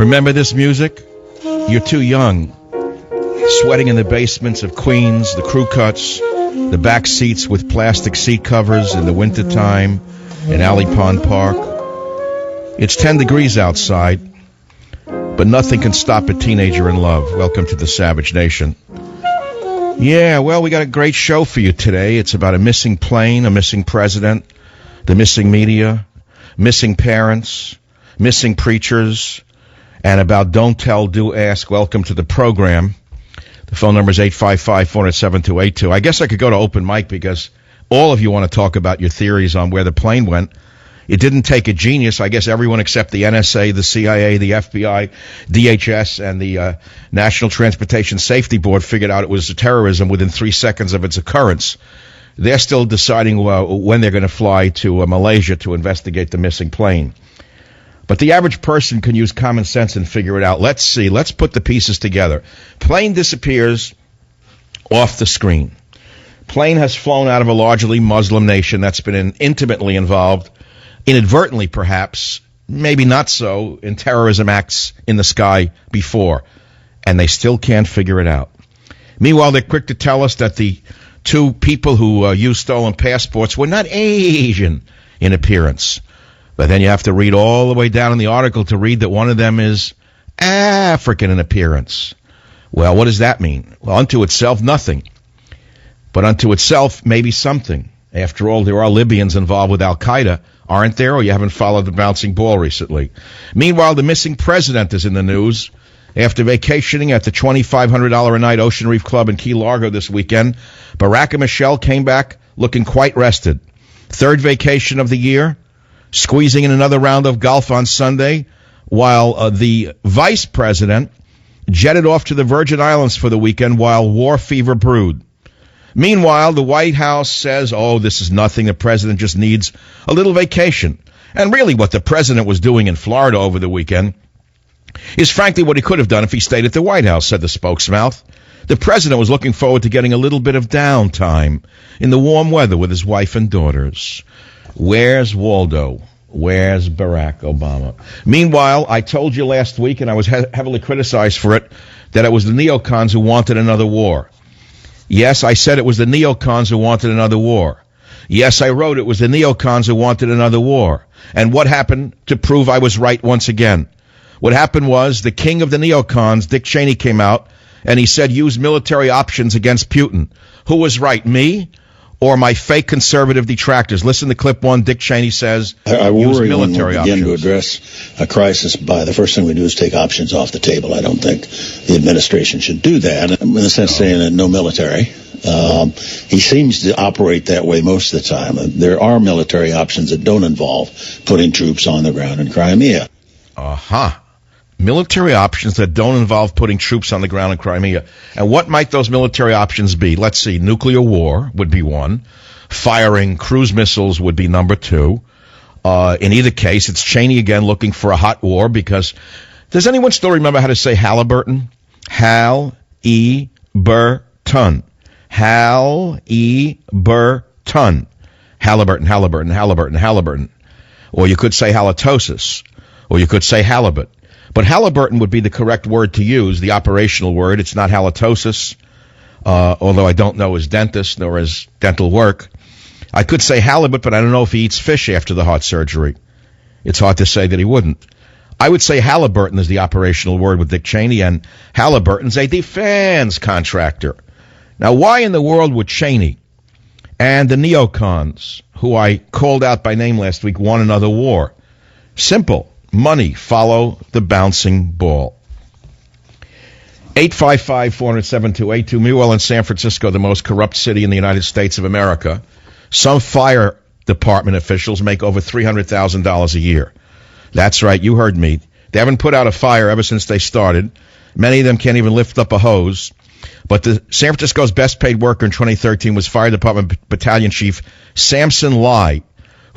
Remember this music? You're too young. Sweating in the basements of Queens, the crew cuts, the back seats with plastic seat covers in the wintertime in Alley Pond Park. It's 10 degrees outside, but nothing can stop a teenager in love. Welcome to the Savage Nation. Yeah, well, we got a great show for you today. It's about a missing plane, a missing president, the missing media, missing parents, missing preachers, and about don't tell, do ask. Welcome to the program. The phone number is 855-407-282. I guess I could go to open mic because all of you want to talk about your theories on where the plane went. It didn't take a genius. I guess everyone except the NSA, the CIA, the FBI, DHS, and the National Transportation Safety Board figured out it was terrorism within 3 seconds of its occurrence. They're still deciding when they're going to fly to Malaysia to investigate the missing plane. But the average person can use common sense and figure it out. Let's see. Let's put the pieces together. Plane disappears off the screen. Plane has flown out of a largely Muslim nation that's been intimately involved, inadvertently perhaps, maybe not so, in terrorism acts in the sky before. And they still can't figure it out. Meanwhile, they're quick to tell us that the two people who used stolen passports were not Asian in appearance. But then you have to read all the way down in the article to read that one of them is African in appearance. Well, what does that mean? Well, unto itself, nothing. But unto itself, maybe something. After all, there are Libyans involved with Al-Qaeda, aren't there? Or you haven't followed the bouncing ball recently. Meanwhile, the missing president is in the news. After vacationing at the $2,500 a night Ocean Reef Club in Key Largo this weekend, Barack and Michelle came back looking quite rested. Third vacation of the year, squeezing in another round of golf on Sunday, while the vice president jetted off to the Virgin Islands for the weekend while war fever brewed. Meanwhile, the White House says, oh, this is nothing. The president just needs a little vacation. And really what the president was doing in Florida over the weekend is frankly what he could have done if he stayed at the White House, said the spokesmouth. The president was looking forward to getting a little bit of downtime in the warm weather with his wife and daughters. Where's Waldo? Where's Barack Obama? Meanwhile, I told you last week, and I was heavily criticized for it, that it was the neocons who wanted another war. Yes, I said it was the neocons who wanted another war. Yes, I wrote it was the neocons who wanted another war. And what happened to prove I was right once again? What happened was the king of the neocons, Dick Cheney, came out and he said use military options against Putin. Who was right, me or my fake conservative detractors? Listen to clip one. Dick Cheney says I use worry military when we begin options. to address a crisis by the first thing we do is take options off the table. I don't think the administration should do that. In the sense saying that no military. He seems to operate that way most of the time. There are military options that don't involve putting troops on the ground in Crimea. Military options that don't involve putting troops on the ground in Crimea. And what might those military options be? Let's see. Nuclear war would be one. Firing cruise missiles would be number two. In either case, it's Cheney again looking for a hot war because does anyone still remember how to say Halliburton? Hal-E-Bur-Ton. Hal-E-Bur-Ton. Halliburton, Halliburton, Halliburton, Halliburton. Or you could say halitosis. Or you could say halibut. But Halliburton would be the correct word to use, the operational word. It's not halitosis, although I don't know his dentist nor his dental work. I could say halibut, but I don't know if he eats fish after the heart surgery. It's hard to say that he wouldn't. I would say Halliburton is the operational word with Dick Cheney, and Halliburton's a defense contractor. Now, why in the world would Cheney and the neocons, who I called out by name last week, want another war? Simple. Money, follow the bouncing ball. 855-407-282. Meanwhile, in San Francisco, the most corrupt city in the United States of America, some fire department officials make over $300,000 a year. That's right, you heard me. They haven't put out a fire ever since they started. Many of them can't even lift up a hose. But the San Francisco's best paid worker in 2013 was Fire Department Battalion Chief Samson Lai,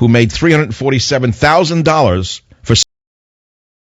who made $347,000